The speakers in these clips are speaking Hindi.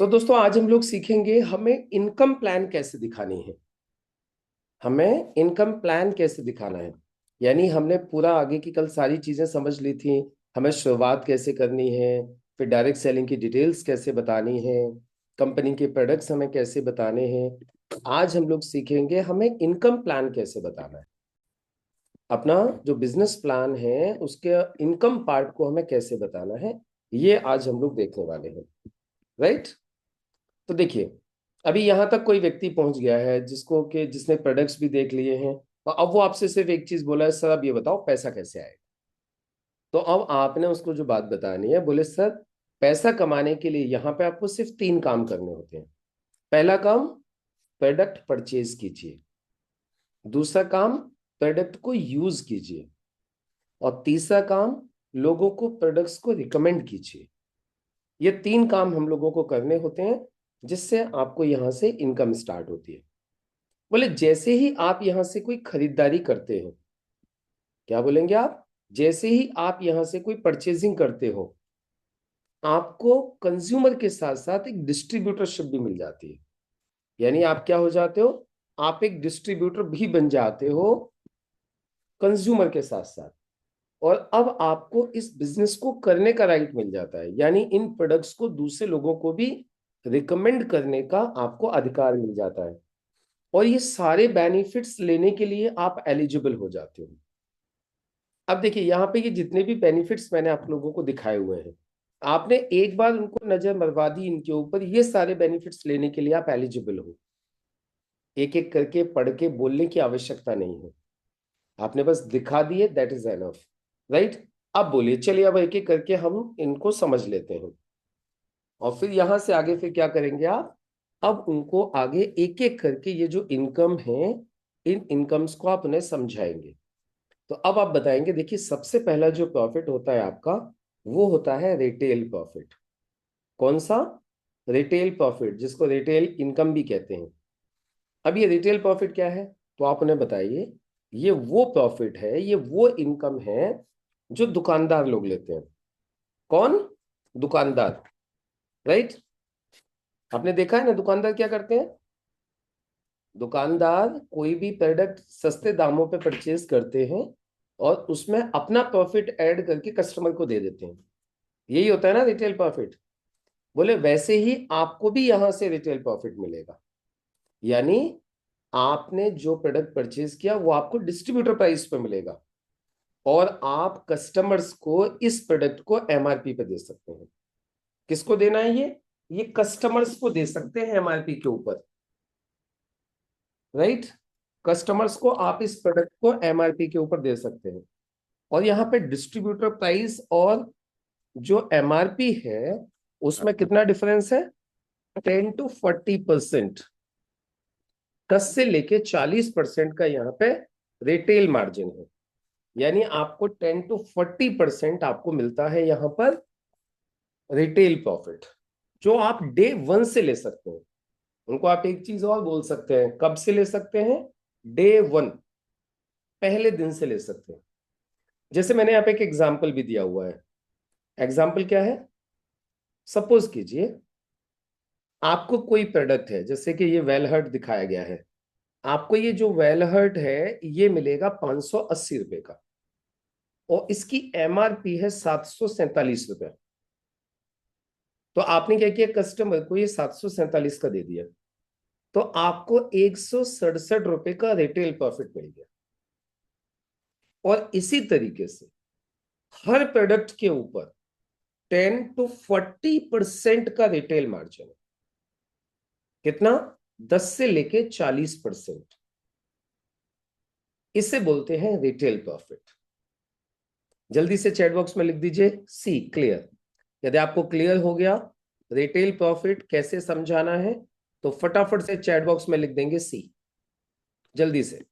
दोस्तों आज हम लोग सीखेंगे हमें इनकम प्लान कैसे दिखानी है। हमें इनकम प्लान कैसे दिखाना है, यानी हमने पूरा आगे की कल सारी चीजें समझ ली थी। हमें शुरुआत कैसे करनी है, फिर डायरेक्ट सेलिंग की डिटेल्स कैसे बतानी है, कंपनी के प्रोडक्ट्स हमें कैसे बताने हैं। आज हम लोग सीखेंगे हमें इनकम प्लान कैसे बताना है। अपना जो बिजनेस प्लान है उसके इनकम पार्ट को हमें कैसे बताना है, ये आज हम लोग देखने वाले हैं। राइट। तो देखिए, अभी यहां तक कोई व्यक्ति पहुंच गया है जिसने प्रोडक्ट्स भी देख लिए हैं, और अब वो आपसे सिर्फ एक चीज बोला है, सर अब ये बताओ पैसा कैसे आएगा। तो अब आपने उसको जो बात बतानी है, बोले सर पैसा कमाने के लिए यहाँ पे आपको सिर्फ 3 काम करने होते हैं। पहला काम, प्रोडक्ट परचेज कीजिए। दूसरा काम, प्रोडक्ट को यूज कीजिए। और तीसरा काम, लोगों को प्रोडक्ट्स को रिकमेंड कीजिए। ये 3 काम हम लोगों को करने होते हैं, जिससे आपको यहाँ से इनकम स्टार्ट होती है। बोले जैसे ही आप यहां से कोई खरीदारी करते हो, क्या बोलेंगे आप, जैसे ही आप यहां से कोई परचेजिंग करते हो, आपको कंज्यूमर के साथ साथ एक डिस्ट्रीब्यूटरशिप भी मिल जाती है। यानी आप क्या हो जाते हो, आप एक डिस्ट्रीब्यूटर भी बन जाते हो कंज्यूमर के साथ साथ। और अब आपको इस बिजनेस को करने का राइट मिल जाता है, यानी इन प्रोडक्ट्स को दूसरे लोगों को भी रिकमेंड करने का आपको अधिकार मिल जाता है। और ये सारे बेनिफिट्स लेने के लिए आप एलिजिबल हो जाते हो। अब देखिए यहाँ पे ये जितने भी बेनिफिट्स मैंने आप लोगों को दिखाए हुए हैं, आपने एक बार उनको नजर मरवा दी इनके ऊपर, ये सारे बेनिफिट्स लेने के लिए आप एलिजिबल हो। एक एक करके पढ़ के बोलने की आवश्यकता नहीं है, आपने बस दिखा दिए, दैट इज एनफ। राइट। अब बोलिए, चलिए अब एक एक करके हम इनको समझ लेते हैं, और फिर यहां से आगे फिर क्या करेंगे आप, अब उनको आगे एक एक करके ये जो इनकम है, इन इनकम्स को आप उन्हें समझाएंगे। तो अब आप बताएंगे, देखिए सबसे पहला जो प्रॉफिट होता है आपका, वो होता है रिटेल प्रॉफिट। कौन सा? रिटेल प्रॉफिट, जिसको रिटेल इनकम भी कहते हैं। अब ये रिटेल प्रॉफिट क्या है, तो आप उन्हें बताइए। ये वो प्रॉफिट है, ये वो इनकम है जो दुकानदार लोग लेते हैं। कौन? दुकानदार। राइट। आपने देखा है ना दुकानदार क्या करते हैं। दुकानदार कोई भी प्रोडक्ट सस्ते दामों पे परचेज करते हैं और उसमें अपना प्रॉफिट ऐड करके कस्टमर को दे देते हैं। यही होता है ना रिटेल प्रॉफिट। बोले वैसे ही आपको भी यहां से रिटेल प्रॉफिट मिलेगा, यानी आपने जो प्रोडक्ट परचेज किया वो आपको डिस्ट्रीब्यूटर प्राइस पे मिलेगा, और आप कस्टमर्स को इस प्रोडक्ट को एमआरपी पे दे सकते हैं। किसको देना है ये कस्टमर्स को दे सकते हैं एमआरपी के ऊपर। राइट। कस्टमर्स को आप इस प्रोडक्ट को एमआरपी के ऊपर दे सकते हैं। और यहाँ पे डिस्ट्रीब्यूटर प्राइस और जो एमआरपी है, उसमें कितना डिफरेंस है? 10 to 40%। 10 से लेके 40% का यहाँ पे रिटेल मार्जिन है। यानी आपको 10 to 40% आपको मिलता है यहाँ पर रिटेल प्रॉफिट, जो आप डे 1 से ले सकते हैं। उनको आप एक चीज और बोल सकते हैं, कब से ले सकते हैं? डे 1, पहले दिन से ले सकते हैं। जैसे मैंने यहाँ पे एक एग्जाम्पल भी दिया हुआ है। एग्जाम्पल क्या है? सपोज कीजिए आपको कोई प्रोडक्ट है, जैसे कि ये वेलहर्ट दिखाया गया है। आपको ये जो वेलहर्ट है ये मिलेगा 580 रुपए का, और इसकी एमआरपी है 747 रुपए। तो आपने क्या किया, कस्टमर को ये 747 का दे दिया, तो आपको 167 रुपए का रिटेल प्रॉफिट मिल गया। और इसी तरीके से हर प्रोडक्ट के ऊपर 10 to 40% का रिटेल मार्जिन है। कितना? 10 से लेके 40%। इसे बोलते हैं रिटेल प्रॉफिट। जल्दी से चैट बॉक्स में लिख दीजिए सी, क्लियर। यदि आपको क्लियर हो गया रिटेल प्रॉफिट कैसे समझाना है, तो फटाफट से चैट बॉक्स में लिख देंगे सी, जल्दी से।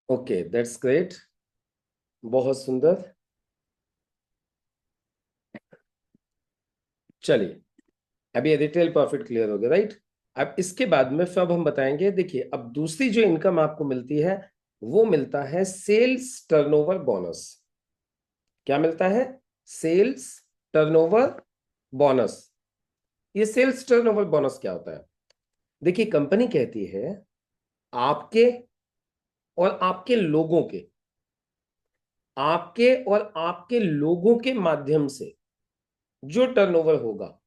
Okay, that's great. बहुत सुंदर। चलिए, अभी ये रिटेल प्रॉफिट क्लियर हो गया, राइट। अब इसके बाद में फिर अब हम बताएंगे, देखिए अब दूसरी जो इनकम आपको मिलती है वो मिलता है सेल्स टर्नओवर बोनस। क्या मिलता है? Sales turnover bonus. ये सेल्स टर्नओवर बोनस क्या होता है? देखिए कंपनी कहती है आपके और आपके लोगों के, आपके और आपके लोगों के माध्यम से जो टर्नओवर होगा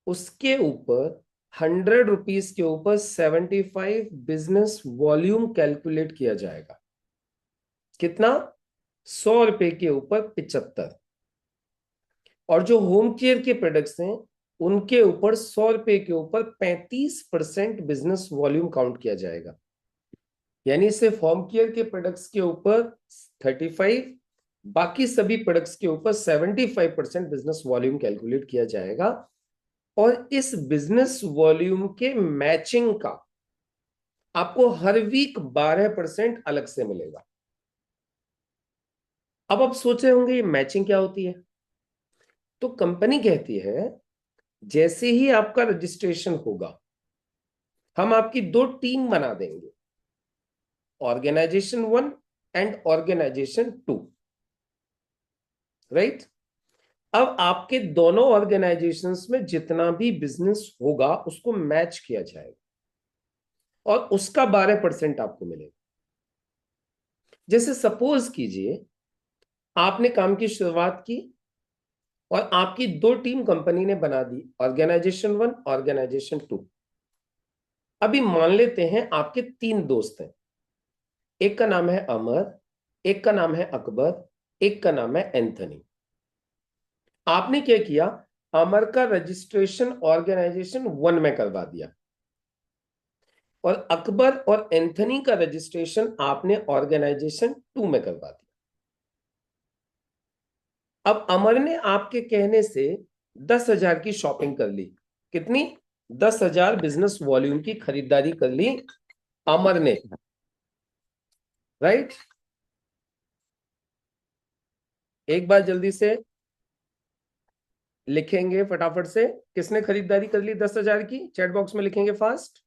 उसके ऊपर 100 रुपीज के ऊपर 75 बिजनेस वॉल्यूम कैलकुलेट किया जाएगा। कितना? 100 रुपए के ऊपर 75। और जो होम केयर के प्रोडक्ट्स हैं उनके ऊपर 100 रुपए के ऊपर 35% बिजनेस वॉल्यूम काउंट किया जाएगा। यानी सिर्फ होम केयर के प्रोडक्ट्स के ऊपर 35, बाकी सभी प्रोडक्ट्स के ऊपर 75% बिजनेस वॉल्यूम कैलकुलेट किया जाएगा। और इस बिजनेस वॉल्यूम के मैचिंग का आपको हर वीक 12% अलग से मिलेगा। अब आप सोच रहे होंगे ये मैचिंग क्या होती है? तो कंपनी कहती है जैसे ही आपका रजिस्ट्रेशन होगा हम आपकी दो टीम बना देंगे, ऑर्गेनाइजेशन 1 एंड ऑर्गेनाइजेशन 2, राइट। अब आपके दोनों ऑर्गेनाइजेशंस में जितना भी बिजनेस होगा उसको मैच किया जाएगा और उसका 12% आपको मिलेगा। जैसे सपोज कीजिए आपने काम की शुरुआत की और आपकी दो टीम कंपनी ने बना दी, ऑर्गेनाइजेशन 1, ऑर्गेनाइजेशन 2। अभी मान लेते हैं आपके तीन दोस्त हैं, एक का नाम है अमर, एक का नाम है अकबर, एक का नाम है एंथनी। आपने क्या किया? अमर का रजिस्ट्रेशन ऑर्गेनाइजेशन 1 में करवा दिया और अकबर और एंथनी का रजिस्ट्रेशन आपने ऑर्गेनाइजेशन 2 में करवा दिया। अब अमर ने आपके कहने से 10,000 की शॉपिंग कर ली। कितनी? 10,000 बिजनेस वॉल्यूम की खरीदारी कर ली अमर ने, राइट। एक बार जल्दी से लिखेंगे फटाफट से, किसने खरीदारी कर ली 10,000 की? चैट बॉक्स में लिखेंगे फास्ट।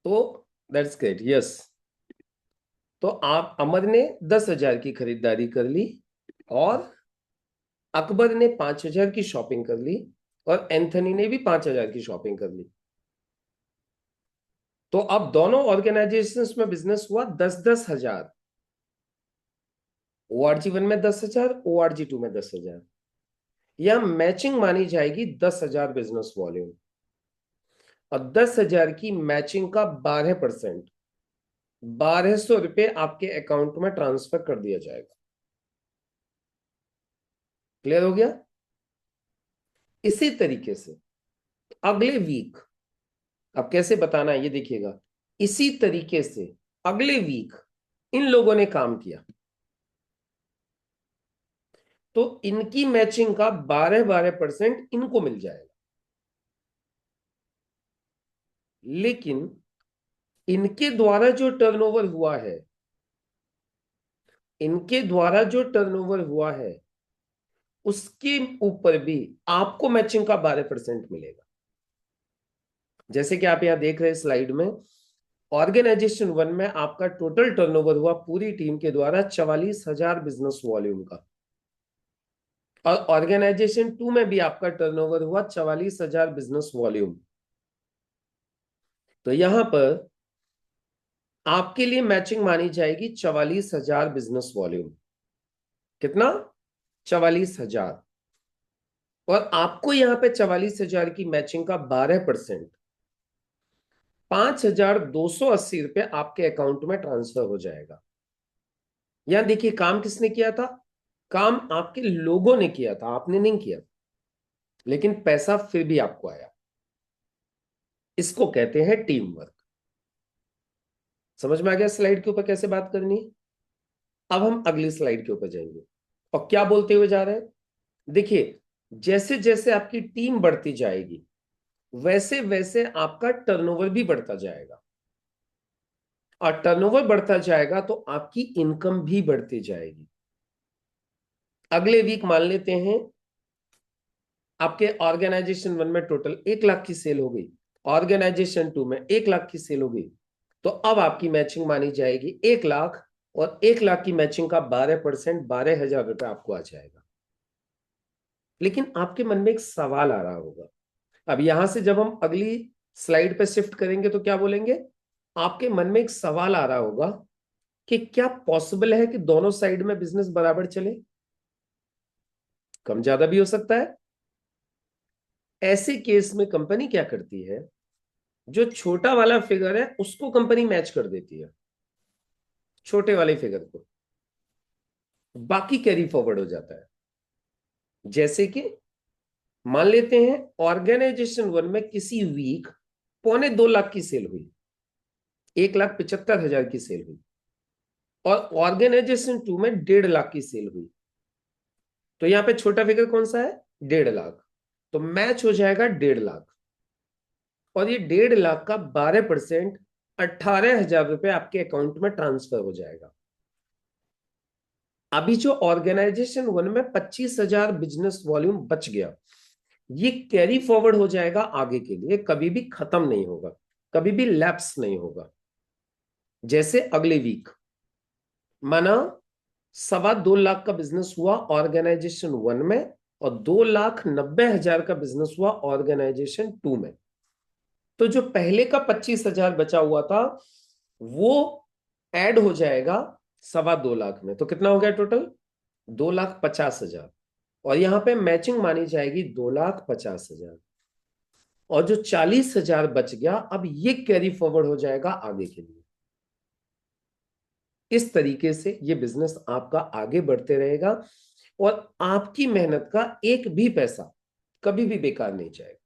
तो दैट्स ग्रेट, यस। तो आप, अमर ने 10,000 की खरीदारी कर ली और अकबर ने 5,000 की शॉपिंग कर ली और एंथनी ने भी 5,000 की शॉपिंग कर ली। तो अब दोनों ऑर्गेनाइजेशंस में बिजनेस हुआ 10-10,000। ORG 1 में 10,000, ORG 2 में 10,000। यह मैचिंग मानी जाएगी 10,000 बिजनेस वॉल्यूम। और 10,000 की मैचिंग का 12%, 1,200 रुपए आपके अकाउंट में ट्रांसफर कर दिया जाएगा। क्लियर हो गया? इसी तरीके से अगले वीक, अब कैसे बताना है ये देखिएगा। इसी तरीके से अगले वीक इन लोगों ने काम किया तो इनकी मैचिंग का 12-12% इनको मिल जाएगा। लेकिन इनके द्वारा जो टर्नओवर हुआ है, इनके द्वारा जो टर्नओवर हुआ है उसके ऊपर भी आपको मैचिंग का 12% मिलेगा। जैसे कि आप यहां देख रहे हैं स्लाइड में, ऑर्गेनाइजेशन 1 में आपका टोटल टर्नओवर हुआ पूरी टीम के द्वारा 44,000 बिजनेस वॉल्यूम का। और ऑर्गेनाइजेशन 2 में भी आपका टर्नओवर हुआ 44,000 बिजनेस वॉल्यूम। तो यहां पर आपके लिए मैचिंग मानी जाएगी 44,000 बिजनेस वॉल्यूम। कितना? 44,000। और आपको यहां पे 44,000 की मैचिंग का 12% 5,280 रुपए आपके अकाउंट में ट्रांसफर हो जाएगा। यहां देखिए काम किसने किया था? काम आपके लोगों ने किया था, आपने नहीं किया, लेकिन पैसा फिर भी आपको आया। इसको कहते हैं टीम वर्क। समझ में आ गया स्लाइड के ऊपर कैसे बात करनी है? अब हम अगली स्लाइड के ऊपर जाएंगे और क्या बोलते हुए जा रहे हैं। देखिए, जैसे जैसे आपकी टीम बढ़ती जाएगी वैसे वैसे आपका टर्नओवर भी बढ़ता जाएगा, और टर्नओवर बढ़ता जाएगा तो आपकी इनकम भी बढ़ती जाएगी। अगले वीक मान लेते हैं आपके ऑर्गेनाइजेशन 1 में टोटल 1 लाख की सेल हो गई, ऑर्गेनाइजेशन 2 में 1 लाख की सेल हो गई, तो अब आपकी मैचिंग मानी जाएगी 1 लाख, और 1 लाख की मैचिंग का 12% 12,000 रुपए आपको आ जाएगा। लेकिन आपके मन में एक सवाल आ रहा होगा, अब यहां से जब हम अगली स्लाइड पे शिफ्ट करेंगे तो क्या बोलेंगे? आपके मन में एक सवाल आ रहा होगा कि क्या पॉसिबल है कि दोनों साइड में बिजनेस बराबर चले? कम ज्यादा भी हो सकता है। ऐसे केस में कंपनी क्या करती है, जो छोटा वाला फिगर है उसको कंपनी मैच कर देती है, छोटे वाले फिगर को, बाकी कैरी फॉरवर्ड हो जाता है। जैसे कि मान लेते हैं ऑर्गेनाइजेशन 1 में किसी वीक 2.25 लाख की सेल हुई, 1,75,000 की सेल हुई, और ऑर्गेनाइजेशन 2 में 1.5 लाख की सेल हुई। तो यहां पे छोटा फिगर कौन सा है? 1.5 लाख। तो मैच हो जाएगा 1.5 लाख, और ये 1.5 लाख का 12% 18,000 रुपए आपके अकाउंट में ट्रांसफर हो जाएगा। अभी जो ऑर्गेनाइजेशन 1 में 25,000 बिजनेस वॉल्यूम बच गया, ये कैरी फॉरवर्ड हो जाएगा आगे के लिए, कभी भी खत्म नहीं होगा, कभी भी लैप्स नहीं होगा। जैसे अगले वीक माना 2.25 लाख का बिजनेस हुआ ऑर्गेनाइजेशन 1 में, और 2,90,000 का बिजनेस हुआ ऑर्गेनाइजेशन 2 में। तो जो पहले का 25,000 बचा हुआ था वो ऐड हो जाएगा 2.25 लाख में, तो कितना हो गया टोटल? 2,50,000। और यहां पे मैचिंग मानी जाएगी 2,50,000, और जो 40,000 बच गया अब ये कैरी फॉरवर्ड हो जाएगा आगे के लिए। इस तरीके से ये बिजनेस आपका आगे बढ़ते रहेगा, और आपकी मेहनत का एक भी पैसा कभी भी बेकार नहीं जाएगा।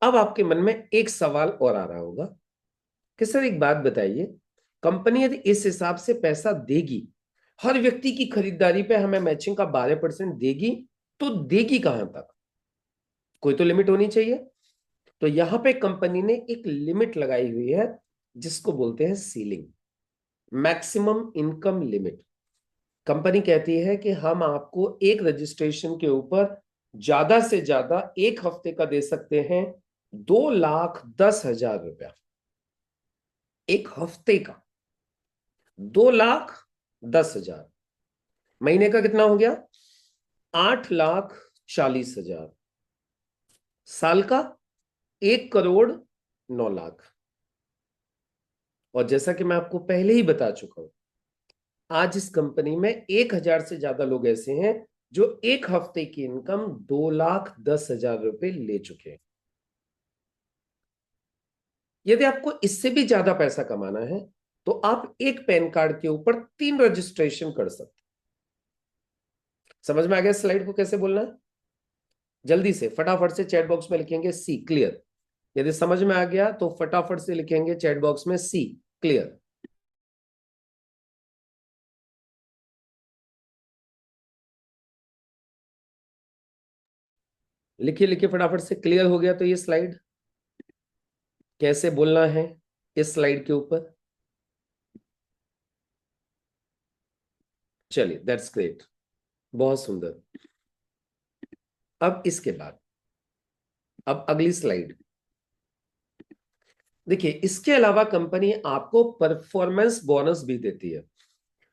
अब आपके मन में एक सवाल और आ रहा होगा कि सर एक बात बताइए, कंपनी यदि इस हिसाब से पैसा देगी, हर व्यक्ति की खरीदारी पे हमें मैचिंग का 12% देगी, तो देगी कहां तक? कोई तो लिमिट होनी चाहिए। तो यहां पे कंपनी ने एक लिमिट लगाई हुई है जिसको बोलते हैं ceiling, maximum income limit. Company कहती है कि हम आपको एक रजिस्ट्रेशन के ऊपर ज्यादा से ज्यादा एक हफ्ते का दे सकते हैं 2,10,000 रुपया, एक हफ्ते का 2,10,000। महीने का कितना हो गया? 8,40,000। साल का 1,09,00,000। और जैसा कि मैं आपको पहले ही बता चुका हूं, आज इस कंपनी में 1,000 से ज्यादा लोग ऐसे हैं जो एक हफ्ते की इनकम 2,10,000 रुपए ले चुके हैं। यदि आपको इससे भी ज्यादा पैसा कमाना है तो आप एक पैन कार्ड के ऊपर 3 रजिस्ट्रेशन कर सकते। समझ में आ गया स्लाइड को कैसे बोलना है? जल्दी से फटाफट से चैट बॉक्स में लिखेंगे सी क्लियर। यदि समझ में आ गया तो फटाफट से लिखेंगे चैट बॉक्स में सी क्लियर। लिखिए लिखिए फटाफट से। क्लियर हो गया तो ये स्लाइड कैसे बोलना है इस स्लाइड के ऊपर? चलिए, दैट्स ग्रेट, बहुत सुंदर। अब इसके बाद अब अगली स्लाइड देखिए। इसके अलावा कंपनी आपको परफॉर्मेंस बोनस भी देती है।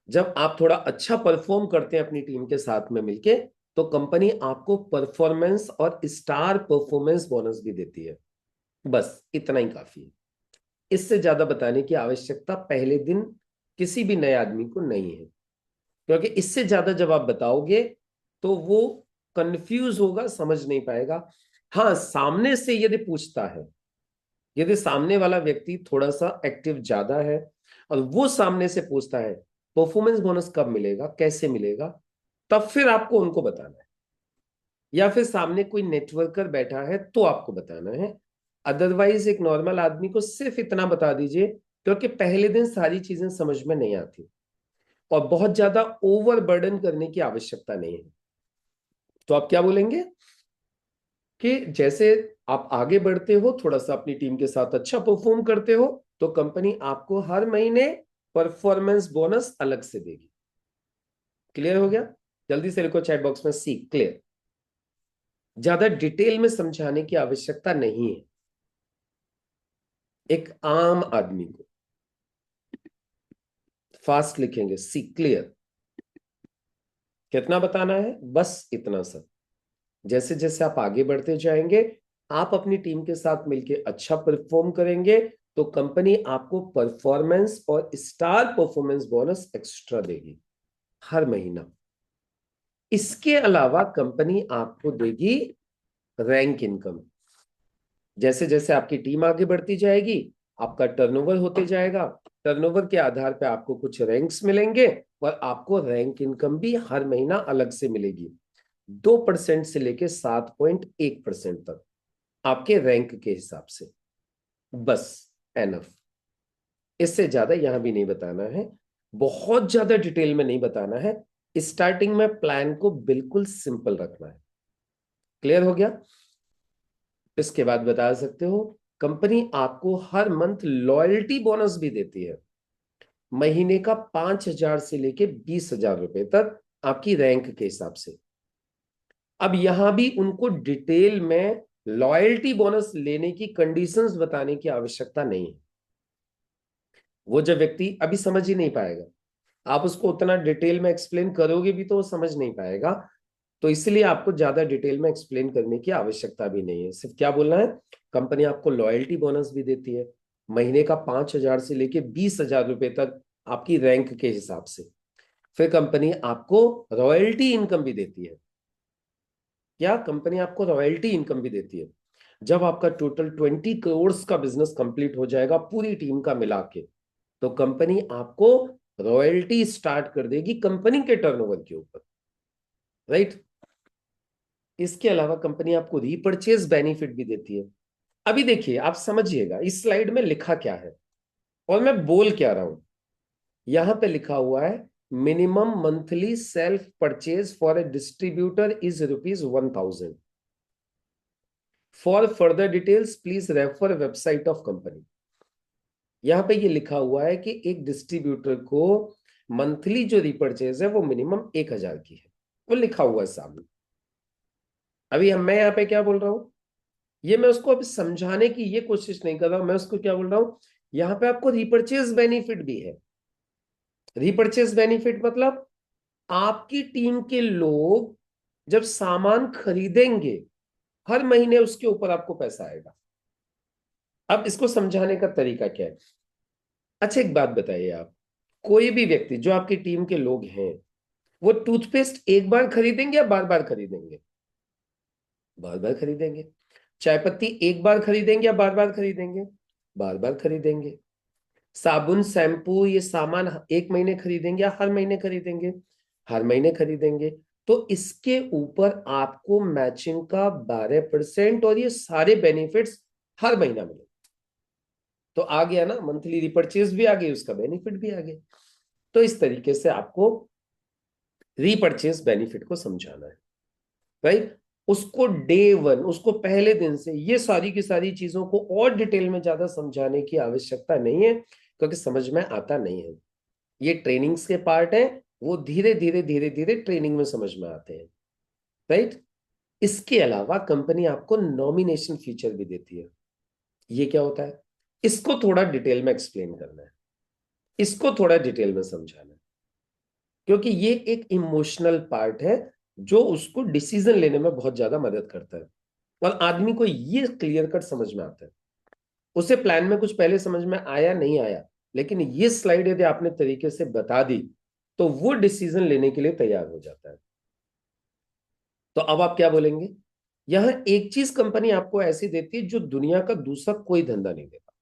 जब आप थोड़ा अच्छा परफॉर्म करते हैं अपनी टीम के साथ में मिलके, तो कंपनी आपको परफॉर्मेंस और स्टार परफॉर्मेंस बोनस भी देती है। बस इतना ही काफी है। इससे ज्यादा बताने की आवश्यकता पहले दिन किसी भी नए आदमी को नहीं है, क्योंकि इससे ज्यादा जब आप बताओगे तो वो कंफ्यूज होगा, समझ नहीं पाएगा। हाँ, सामने से यदि पूछता है, यदि सामने वाला व्यक्ति थोड़ा सा एक्टिव ज्यादा है और वो सामने से पूछता है परफॉर्मेंस बोनस कब मिलेगा, कैसे मिलेगा, तब फिर आपको उनको बताना है। या फिर सामने कोई नेटवर्कर बैठा है तो आपको बताना है। अदरवाइज एक नॉर्मल आदमी को सिर्फ इतना बता दीजिए, क्योंकि पहले दिन सारी चीजें समझ में नहीं आती और बहुत ज्यादा ओवर बर्डन करने की आवश्यकता नहीं है। तो आप क्या बोलेंगे कि जैसे आप आगे बढ़ते हो, थोड़ा सा अपनी टीम के साथ अच्छा परफॉर्म करते हो, तो कंपनी आपको हर महीने परफॉर्मेंस बोनस अलग से देगी। क्लियर हो गया? जल्दी से लिखो चैट बॉक्स में सी क्लियर। ज्यादा डिटेल में समझाने की आवश्यकता नहीं है। एक आम आदमी को फास्ट लिखेंगे सी क्लियर। कितना बताना है? बस इतना सा। जैसे जैसे आप आगे बढ़ते जाएंगे, आप अपनी टीम के साथ मिलके अच्छा परफॉर्म करेंगे, तो कंपनी आपको परफॉर्मेंस और स्टार परफॉर्मेंस बोनस एक्स्ट्रा देगी हर महीना। इसके अलावा कंपनी आपको देगी रैंक इनकम। जैसे जैसे आपकी टीम आगे बढ़ती जाएगी, आपका टर्नओवर होते जाएगा, टर्नओवर के आधार पर आपको कुछ रैंक्स मिलेंगे और आपको रैंक इनकम भी हर महीना अलग से मिलेगी। 2% से लेके 7.1% तक आपके रैंक के हिसाब से। बस एनफ। इससे ज्यादा यहां भी नहीं बताना है, बहुत ज्यादा डिटेल में नहीं बताना है। स्टार्टिंग में प्लान को बिल्कुल सिंपल रखना है। क्लियर हो गया? इसके बाद बता सकते हो, कंपनी आपको हर मंथ लॉयल्टी बोनस भी देती है, महीने का 5,000 से लेके 20,000 रुपए तक आपकी रैंक के हिसाब से। अब यहां भी उनको डिटेल में लॉयल्टी बोनस लेने की कंडीशंस बताने की आवश्यकता नहीं है। वो जब व्यक्ति अभी समझ ही नहीं पाएगा, आप उसको उतना डिटेल में एक्सप्लेन करोगे भी तो वो समझ नहीं पाएगा। तो इसलिए आपको ज्यादा डिटेल में एक्सप्लेन करने की आवश्यकता भी नहीं है। सिर्फ क्या बोलना है, कंपनी आपको लॉयल्टी बोनस भी देती है, महीने का 5,000 से लेके 20,000 रुपए तक आपकी रैंक के हिसाब से। फिर कंपनी आपको रॉयल्टी इनकम भी देती है। क्या कंपनी आपको रॉयल्टी इनकम भी देती है? जब आपका टोटल 20 करोड़ का बिजनेस कंप्लीट हो जाएगा पूरी टीम का मिला के, तो कंपनी आपको रॉयल्टी स्टार्ट कर देगी कंपनी के टर्नओवर के ऊपर। राइट? इसके अलावा कंपनी आपको रीपर्चेज बेनिफिट भी देती है। अभी देखिए, आप समझिएगा इस स्लाइड में लिखा क्या है और मैं बोल क्या रहा हूं। यहां पे लिखा हुआ है minimum monthly self purchase for a distributor is ₹1,000। For further details please refer website of company. यहां पे ये लिखा हुआ है कि एक डिस्ट्रीब्यूटर को मंथली जो रिपर्चेज है वो मिनिमम 1,000 की है, वो लिखा हुआ है सामने। अभी मैं यहाँ पे क्या बोल रहा हूं, ये मैं उसको अभी समझाने की ये कोशिश नहीं कर रहा हूं। मैं उसको क्या बोल रहा हूं, यहाँ पे आपको रिपर्चेज बेनिफिट भी है। रिपर्चेज बेनिफिट मतलब आपकी टीम के लोग जब सामान खरीदेंगे, हर महीने उसके ऊपर आपको पैसा आएगा। अब इसको समझाने का तरीका क्या है? अच्छा, एक बात बताइए आप, कोई भी व्यक्ति जो आपकी टीम के लोग हैं, वो टूथपेस्ट एक बार खरीदेंगे या बार बार खरीदेंगे? बार बार खरीदेंगे। चाय पत्ती एक बार खरीदेंगे या बार बार खरीदेंगे? बार बार खरीदेंगे। साबुन शैम्पू ये सामान एक महीने खरीदेंगे या हर महीने खरीदेंगे? हर महीने खरीदेंगे। तो इसके ऊपर आपको मैचिंग का 12% और ये सारे बेनिफिट्स हर महीना मिले। तो आ गया ना, मंथली रिपर्चेज भी आ गई, उसका बेनिफिट भी आ गया। तो इस तरीके से आपको रीपर्चेज बेनिफिट को समझाना है। राइट? उसको डे 1, उसको पहले दिन से ये सारी की सारी चीजों को और डिटेल में ज्यादा समझाने की आवश्यकता नहीं है, क्योंकि समझ में आता नहीं है। ये ट्रेनिंग्स के पार्ट है, वो धीरे धीरे धीरे धीरे ट्रेनिंग में समझ में आते हैं। राइट? इसके अलावा कंपनी आपको नॉमिनेशन फीचर भी देती है। ये क्या होता है, इसको थोड़ा डिटेल में एक्सप्लेन करना है, इसको थोड़ा डिटेल में समझाना है। क्योंकि ये एक इमोशनल पार्ट है जो उसको डिसीजन लेने में बहुत ज्यादा मदद करता है। और आदमी को ये क्लियर कट समझ में आता है। उसे प्लान में कुछ पहले समझ में आया नहीं आया, लेकिन ये स्लाइड यदि आपने तरीके से बता दी तो वो डिसीजन लेने के लिए तैयार हो जाता है। तो अब आप क्या बोलेंगे? यहां एक चीज कंपनी आपको ऐसी देती है जो दुनिया का दूसरा कोई धंधा नहीं देता।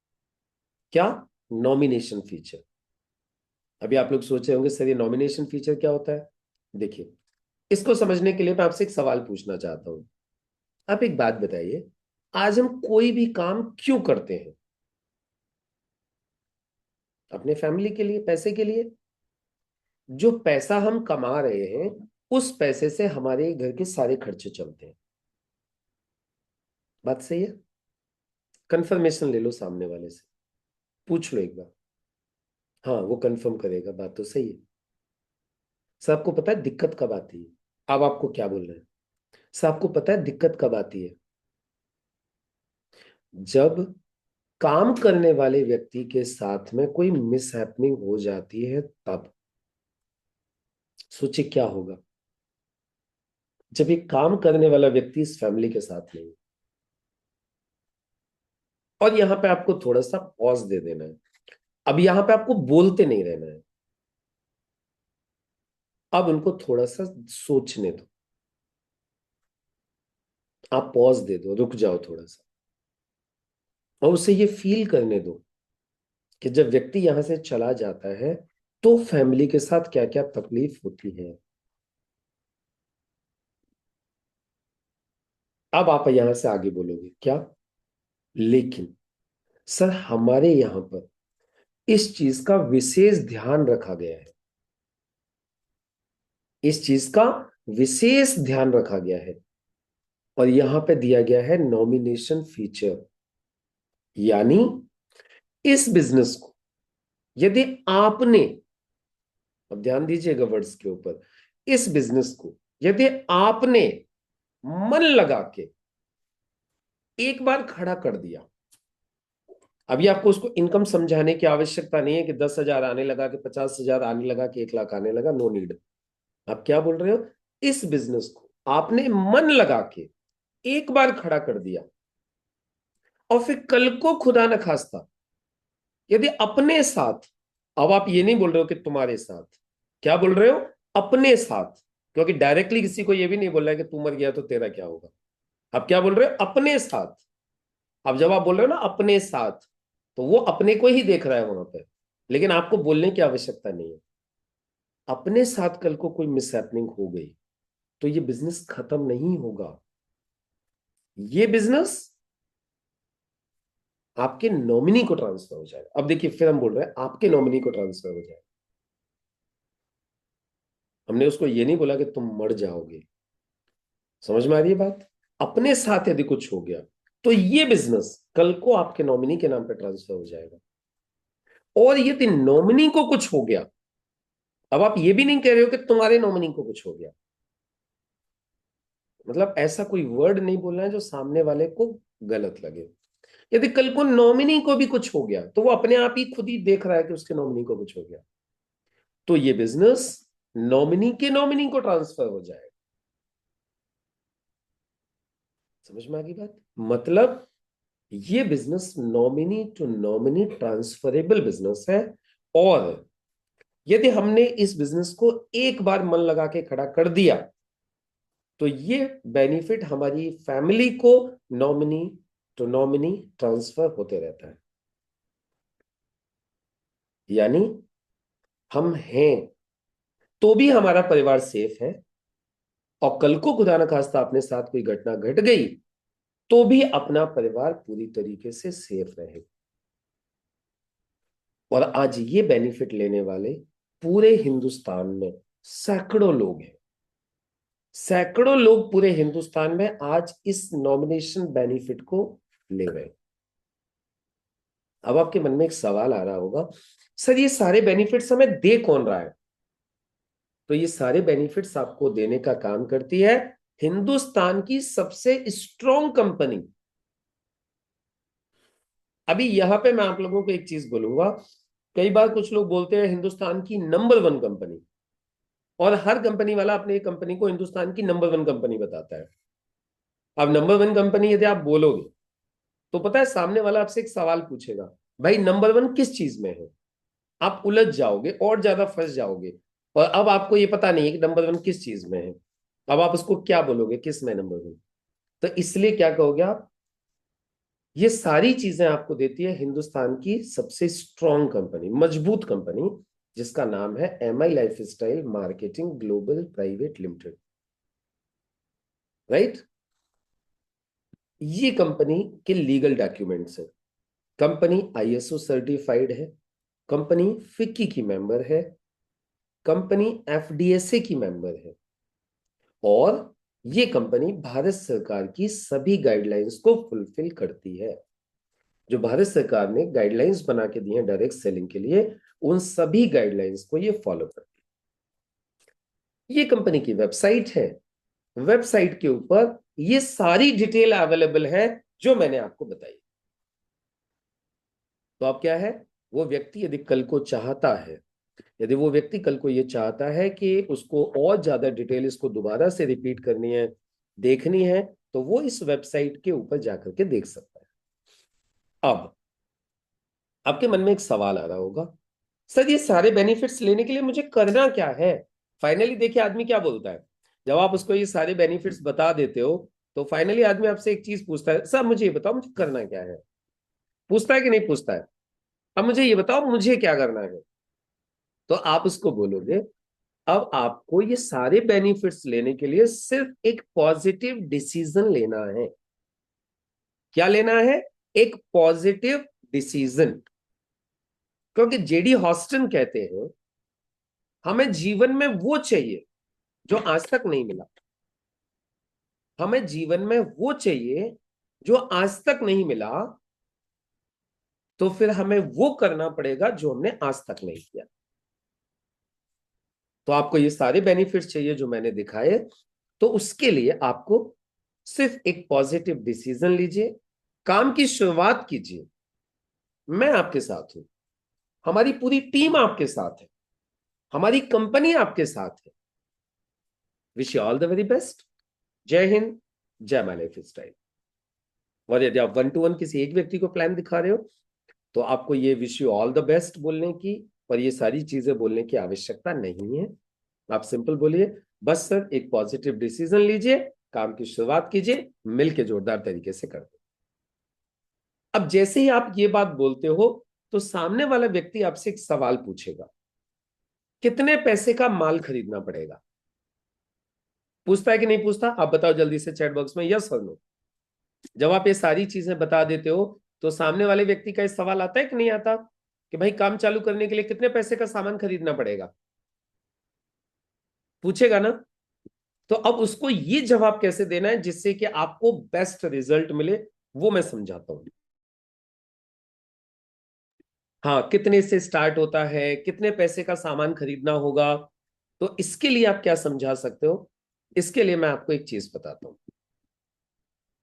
क्या? Nomination feature. अभी आप लोग सोच रहे होंगे सर ये नॉमिनेशन फीचर क्या होता है। देखिए, इसको समझने के लिए मैं आपसे एक सवाल पूछना चाहता हूं। आप एक बात बताइए, आज हम कोई भी काम क्यों करते हैं? अपने फैमिली के लिए, पैसे के लिए। जो पैसा हम कमा रहे हैं उस पैसे से हमारे घर के सारे खर्चे चलते हैं। बात सही है? कंफर्मेशन ले लो सामने वाले से, पूछ लो एक बार। हाँ, वो कंफर्म करेगा, बात तो सही है। सर आपको पता है दिक्कत कब आती है? अब आपको क्या बोल रहे हैं? सर आपको पता है दिक्कत कब आती है? जब काम करने वाले व्यक्ति के साथ में कोई मिसहैपनिंग हो जाती है तब। सोचिए क्या होगा जब एक काम करने वाला व्यक्ति इस फैमिली के साथ नहीं है। और यहां पे आपको थोड़ा सा पॉज दे देना है। अब यहां पे आपको बोलते नहीं रहना है। अब उनको थोड़ा सा सोचने दो। आप पॉज दे दो, रुक जाओ थोड़ा सा, और उसे ये फील करने दो कि जब व्यक्ति यहां से चला जाता है तो फैमिली के साथ क्या क्या तकलीफ होती है। अब आप यहां से आगे बोलोगे क्या? लेकिन सर हमारे यहां पर इस चीज का विशेष ध्यान रखा गया है। इस चीज का विशेष ध्यान रखा गया है और यहां पे दिया गया है नॉमिनेशन फीचर। यानी इस बिजनेस को यदि आपने, अब ध्यान दीजिएगा वर्ड्स के ऊपर, इस बिजनेस को यदि आपने मन लगा के एक बार खड़ा कर दिया। अभी आपको उसको इनकम समझाने की आवश्यकता नहीं है कि 10,000 आने लगा कि 50,000 आने लगा कि 1 लाख आने लगा, नो नीड। आप क्या बोल रहे हो? इस बिजनेस को आपने मन लगा के एक बार खड़ा कर दिया और फिर कल को खुदा न खास्ता यदि अपने साथ, अब आप ये नहीं बोल रहे हो कि तुम्हारे साथ, क्या बोल रहे हो? अपने साथ। क्योंकि डायरेक्टली किसी को ये भी नहीं बोल रहा है कि तू मर गया तो तेरा क्या होगा। आप क्या बोल रहे हो? अपने साथ। अब जब आप बोल रहे हो ना अपने साथ, तो वो अपने को ही देख रहा है वहां पर, लेकिन आपको बोलने की आवश्यकता नहीं है। अपने साथ कल को कोई मिसहैपनिंग हो गई तो ये बिजनेस खत्म नहीं होगा। ये बिजनेस आपके नॉमिनी को ट्रांसफर हो जाएगा। अब देखिए, फिर हम बोल रहे हैं आपके नॉमिनी को ट्रांसफर हो जाएगा। हमने उसको ये नहीं बोला कि तुम मर जाओगे। समझ में आ रही है बात? अपने साथ यदि कुछ हो गया तो ये बिजनेस कल को आपके नॉमिनी के नाम पे ट्रांसफर हो जाएगा। और यदि नॉमिनी को कुछ हो गया, अब आप ये भी नहीं कह रहे हो कि तुम्हारे नॉमिनी को कुछ हो गया, मतलब ऐसा कोई वर्ड नहीं बोलना है जो सामने वाले को गलत लगे। यदि कल को नॉमिनी को भी कुछ हो गया तो वो अपने आप ही खुद ही देख रहा है कि उसके नॉमिनी को कुछ हो गया, तो ये बिजनेस नॉमिनी के नॉमिनी को ट्रांसफर हो जाएगा। समझ में आ गई बात? मतलब ये business nominee to nominee transferable business है। और यदि हमने इस बिजनेस को एक बार मन लगा के खड़ा कर दिया तो ये बेनिफिट हमारी फैमिली को नॉमिनी टू नॉमिनी ट्रांसफर होते रहता है। यानी हम हैं तो भी हमारा परिवार सेफ है, और कल को खुदा न खास्ता अपने साथ कोई घटना घट गई तो भी अपना परिवार पूरी तरीके से सेफ रहे। और आज ये बेनिफिट लेने वाले पूरे हिंदुस्तान में सैकड़ों लोग हैं। सैकड़ों लोग पूरे हिंदुस्तान में आज इस नॉमिनेशन बेनिफिट को ले रहे हैं। अब आपके मन में एक सवाल आ रहा होगा, सर ये सारे बेनिफिट्स हमें दे कौन रहा है? तो ये सारे बेनिफिट्स आपको देने का काम करती है हिंदुस्तान की सबसे स्ट्रॉन्ग कंपनी। अभी यहां पे मैं आप लोगों को एक चीज बोलूंगा। कई बार कुछ लोग बोलते हैं हिंदुस्तान की नंबर 1 कंपनी। और हर कंपनी वाला अपने कंपनी को हिंदुस्तान की नंबर वन कंपनी बताता है। अब नंबर वन कंपनी यदि आप बोलोगे तो पता है सामने वाला आपसे एक सवाल पूछेगा, भाई नंबर वन किस चीज में है? आप उलझ जाओगे और ज्यादा फंस जाओगे। और अब आपको ये पता नहीं है कि नंबर वन किस चीज में है। अब आप उसको क्या बोलोगे, किस में नंबर वन? तो इसलिए क्या कहोगे आप? ये सारी चीजें आपको देती है हिंदुस्तान की सबसे स्ट्रॉन्ग कंपनी, मजबूत कंपनी, जिसका नाम है MI lifestyle marketing global private limited. Right? ये कंपनी के लीगल डॉक्यूमेंट्स है। कंपनी ISO सर्टिफाइड है। कंपनी फिक्की की मेंबर है। कंपनी FDSA की मेंबर है। और ये कंपनी भारत सरकार की सभी गाइडलाइंस को फुलफिल करती है। जो भारत सरकार ने गाइडलाइंस बना के दी हैं डायरेक्ट सेलिंग के लिए, उन सभी गाइडलाइंस को ये फॉलो करती है। ये कंपनी की वेबसाइट है। वेबसाइट के ऊपर ये सारी डिटेल अवेलेबल है जो मैंने आपको बताई। तो अब क्या है, वो व्यक्ति यदि कल को चाहता है, यदि वो व्यक्ति कल को ये चाहता है कि उसको और ज्यादा डिटेल इसको दोबारा से रिपीट करनी है, देखनी है, तो वो इस वेबसाइट के ऊपर जाकर के देख सकता है। अब आपके मन में एक सवाल आ रहा होगा, सर ये सारे बेनिफिट्स लेने के लिए मुझे करना क्या है? फाइनली देखिए आदमी क्या बोलता है, जब आप उसको ये सारे बेनिफिट्स बता देते हो तो फाइनली आदमी आपसे एक चीज पूछता है, सर मुझे ये बताओ मुझे करना क्या है? पूछता है कि नहीं पूछता है? अब मुझे ये बताओ मुझे क्या करना है? तो आप उसको बोलोगे, अब आपको ये सारे बेनिफिट्स लेने के लिए सिर्फ एक पॉजिटिव डिसीजन लेना है। क्या लेना है? एक पॉजिटिव डिसीजन। क्योंकि JD हॉस्टन कहते हैं, हमें जीवन में वो चाहिए जो आज तक नहीं मिला। हमें जीवन में वो चाहिए जो आज तक नहीं मिला, तो फिर हमें वो करना पड़ेगा जो हमने आज तक नहीं किया। तो आपको ये सारे बेनिफिट्स चाहिए जो मैंने दिखाए, तो उसके लिए आपको सिर्फ एक पॉजिटिव डिसीजन लीजिए, काम की शुरुआत कीजिए। मैं आपके साथ हूं, हमारी पूरी टीम आपके साथ है, हमारी कंपनी आपके साथ है। Wish you all the very best. जय हिंद, जय माय लाइफ स्टाइल। और यदि आप 1-to-1 किसी एक व्यक्ति को प्लान दिखा रहे हो तो आपको ये wish you all the best बोलने की और ये सारी चीजें बोलने की आवश्यकता नहीं है। आप सिंपल बोलिए, बस सर एक पॉजिटिव डिसीजन लीजिए, काम की शुरुआत कीजिए, मिलके जोरदार तरीके से कर दो। अब जैसे ही आप ये बात बोलते हो तो सामने वाला व्यक्ति आपसे एक सवाल पूछेगा, कितने पैसे का माल खरीदना पड़ेगा? पूछता है कि नहीं पूछता? आप बताओ जल्दी से चैट बॉक्स में, यस और नो। जब आप ये सारी चीजें बता देते हो तो सामने वाले व्यक्ति का इस सवाल आता है कि नहीं आता, कि भाई काम चालू करने के लिए कितने पैसे का सामान खरीदना पड़ेगा? पूछेगा ना? तो अब उसको ये जवाब कैसे देना है जिससे कि आपको बेस्ट रिजल्ट मिले, वो मैं समझाता हूं। हाँ, कितने से स्टार्ट होता है, कितने पैसे का सामान खरीदना होगा, तो इसके लिए आप क्या समझा सकते हो? इसके लिए मैं आपको एक चीज बताता हूं।